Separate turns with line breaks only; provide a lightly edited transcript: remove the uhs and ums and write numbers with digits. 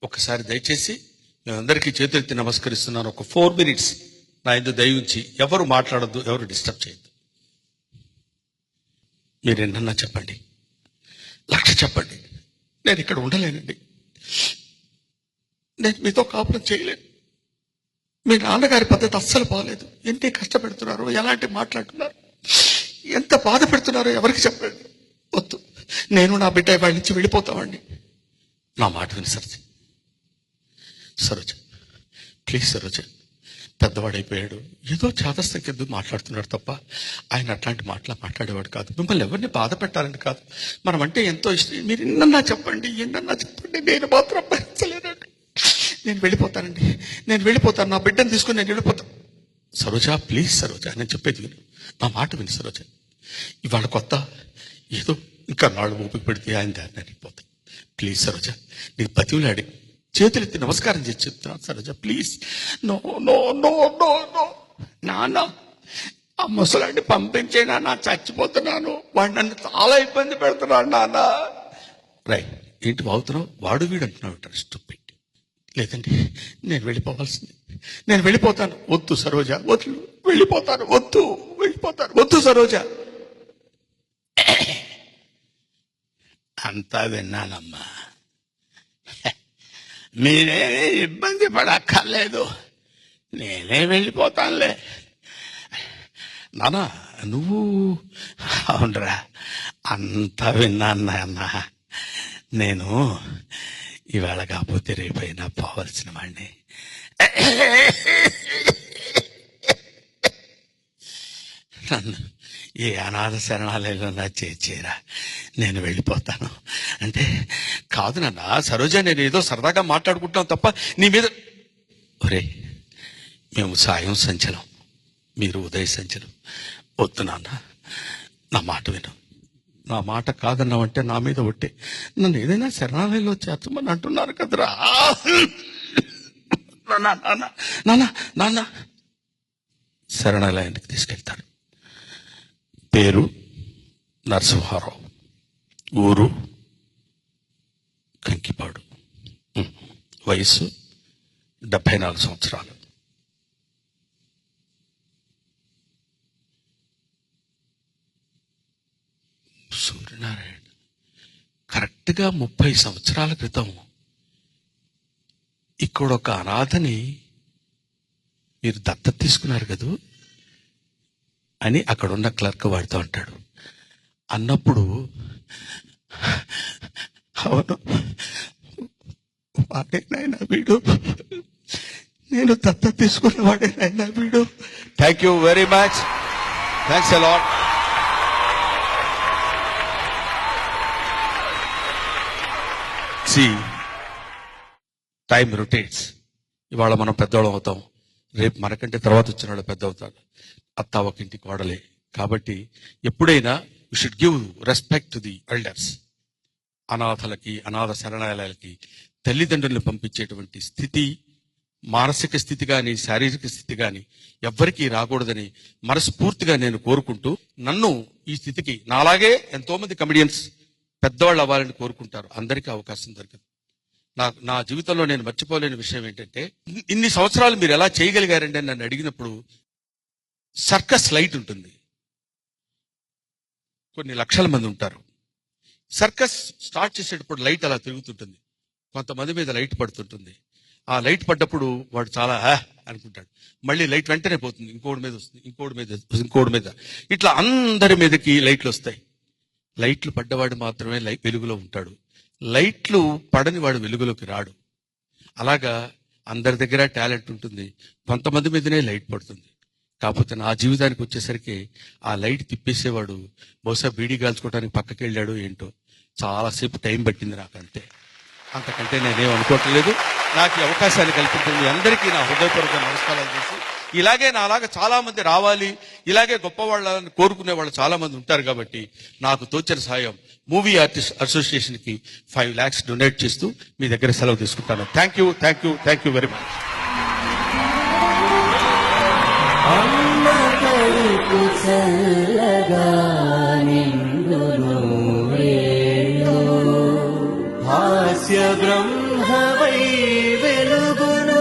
ఒకసారి దయచేసి మేమందరికీ చేతులెత్తి నమస్కరిస్తున్నాను. ఒక 4 minutes నా ఎందుకు దయవుంచి ఎవరు మాట్లాడద్దు, ఎవరు డిస్టర్బ్ చేయొద్దు. మీరు ఎన్నన్నా చెప్పండి, 1,00,000 చెప్పండి, నేను ఇక్కడ ఉండలేనండి. నేను మీతో కాపురం చేయలేను. మీ నాన్నగారి పద్ధతి అస్సలు బాగలేదు. ఎన్ని కష్టపెడుతున్నారు, ఎలాంటి మాట్లాడుతున్నారు, ఎంత బాధ పెడుతున్నారో ఎవరికి చెప్పండి. వద్దు, నేను నా బిడ్డ వాళ్ళ నుంచి వెళ్ళిపోతామండి. నా మాట విని సరోజ, ప్లీజ్ సరోజ, పెద్దవాడైపోయాడు, ఏదో చాదస్తం కింద మాట్లాడుతున్నాడు తప్ప ఆయన అట్లాంటి మాట్లాడేవాడు కాదు. మిమ్మల్ని ఎవరిని బాధ పెట్టాలని కాదు, మనం అంటే ఎంతో ఇష్టం. మీరు ఎన్నన్నా చెప్పండి, నేను మాత్రం భరించలేనండి. నేను వెళ్ళిపోతాను, నా బిడ్డను తీసుకుని నేను వెళ్ళిపోతాను. సరోజ, ప్లీజ్ సరోజ, నేను చెప్పేది విను, నా మాట విని సరోజ. ఇవాళ కొత్త, ఏదో ఇంకా నాడు ఓపిక పెడితే ఆయన దారిని వెళ్ళిపోతాను. ప్లీజ్ సరోజ, నీకు బతివులాడి చేతులెత్తి నమస్కారం చేసి చెప్తున్నాను Saroja, please. No no no no no నాన్న, ఆ ముసలాన్ని పంపించే నాన్న, చచ్చిపోతున్నాను, వాడు నన్ను చాలా ఇబ్బంది పెడుతున్నాడు నాన్న. రైట్, ఏంటి వాగుతున్నావు, వాడు వీడు అంటున్నావు స్టూపిడ్. లేదండి, నేను వెళ్ళిపోతాను. వద్దు సరోజ, వద్దు, వద్దు సరోజ. అంతా విన్నానమ్మా, మీరేమీ ఇబ్బంది పడక్కర్లేదు, నేనే వెళ్ళిపోతానులే. నాన్న నువ్వు, అవునరా, అంతా విన్నాను నాన్న. నేను ఇవాళ కాకపోతే రేపైనా పోవలసిన వాడిని. నన్ను ఏ అనాథ శరణాలయంలో నా చేరా, నేను వెళ్ళిపోతాను అంటే కాదు నాన్న. సరోజ, నేను ఏదో సరదాగా మాట్లాడుకుంటాం తప్ప నీ మీద. ఒరే, మేము సాయం సంచలం, మీరు ఉదయ సంచలం. వద్దు నాన్న, నా మాట విను. నా మాట కాదన్నావంటే నా మీద ఒట్టే. నన్ను ఏదైనా శరణాలయంలో చేర్చమని అంటున్నారు కదరా. నాన్న శరణాలయానికి తీసుకెళ్తాను. పేరు నరసింహారావు, ఊరు కంకిపాడు, వయస్సు 74 సంవత్సరాలు. సూర్యనారాయణ, కరెక్ట్గా 30 సంవత్సరాల క్రితం ఇక్కడ ఒక అనాథని మీరు దత్తత తీసుకున్నారు కదూ అని అక్కడున్న క్లర్క్ వాడుతూ ఉంటాడు. అన్నప్పుడు అవును, వాడేనాయనా వీడు, నేను దత్తత తీసుకున్న వాడేనాయనా వీడు. Thank you very much, thanks a lot. Time rotates. ఇవాళ మనం పెద్దవాళ్ళం అవుతాం, రేపు మనకంటే తర్వాత వచ్చిన వాళ్ళు పెద్ద అవుతారు. అత్త ఒక ఇంటి కోడలే. కాబట్టి ఎప్పుడైనా you should give respect to the elders. అనాథలకి, అనాథ శరణాలయాలకి తల్లిదండ్రులను పంపించేటువంటి స్థితి, మానసిక స్థితి కానీ శారీరక స్థితి కానీ ఎవ్వరికీ రాకూడదని మనస్ఫూర్తిగా నేను కోరుకుంటూ, నన్ను ఈ స్థితికి, నాలాగే ఎంతో మంది కమెడియన్స్ పెద్దవాళ్ళు అవ్వాలని కోరుకుంటారు, అందరికీ అవకాశం దొరకదు. నా జీవితంలో నేను మర్చిపోలేని విషయం ఏంటంటే, ఇన్ని సంవత్సరాలు మీరు ఎలా చేయగలిగారండి అని నన్ను అడిగినప్పుడు, సర్కస్ లైట్ ఉంటుంది, కొన్ని లక్షల మంది ఉంటారు. సర్కస్ స్టార్ట్ చేసేటప్పుడు లైట్ అలా తిరుగుతుంటుంది, కొంతమంది మీద లైట్ పడుతుంటుంది. ఆ లైట్ పడ్డప్పుడు వాడు చాలా అనుకుంటాడు, మళ్ళీ లైట్ వెంటనే పోతుంది, ఇంకోటి మీద వస్తుంది, ఇంకోటి మీద, ఇట్లా అందరి మీదకి లైట్లు వస్తాయి. లైట్లు పడ్డవాడు మాత్రమే వెలుగులో ఉంటాడు, లైట్లు పడని వాడు వెలుగులోకి రాడు. అలాగా అందరి దగ్గర టాలెంట్ ఉంటుంది, కొంతమంది మీదనే లైట్ పడుతుంది. కాకపోతే నా జీవితానికి వచ్చేసరికి ఆ లైట్ తిప్పేసేవాడు బహుశా బీడీ కాల్చుకోవడానికి పక్కకి వెళ్ళాడు ఏంటో, చాలాసేపు టైం పట్టింది నాకు, అంతే. అంతకంటే నేనేం అనుకోవట్లేదు. నాకు ఈ అవకాశాన్ని కల్పించింది అందరికీ నా హృదయపూర్వక నమస్కారాలు చేసి, ఇలాగే నాలాగా చాలా మంది రావాలి, ఇలాగే గొప్ప వాళ్ళని కోరుకునే వాళ్ళు చాలా మంది ఉంటారు. కాబట్టి నాకు తోచిన సాయం మూవీ ఆర్టిస్ట్ అసోసియేషన్ కి 5 lakhs డొనేట్ చేస్తూ మీ దగ్గర సెలవు తీసుకుంటాను. Thank you very much. హాస్య బ్రహ్మ
సుధవై వెలుగును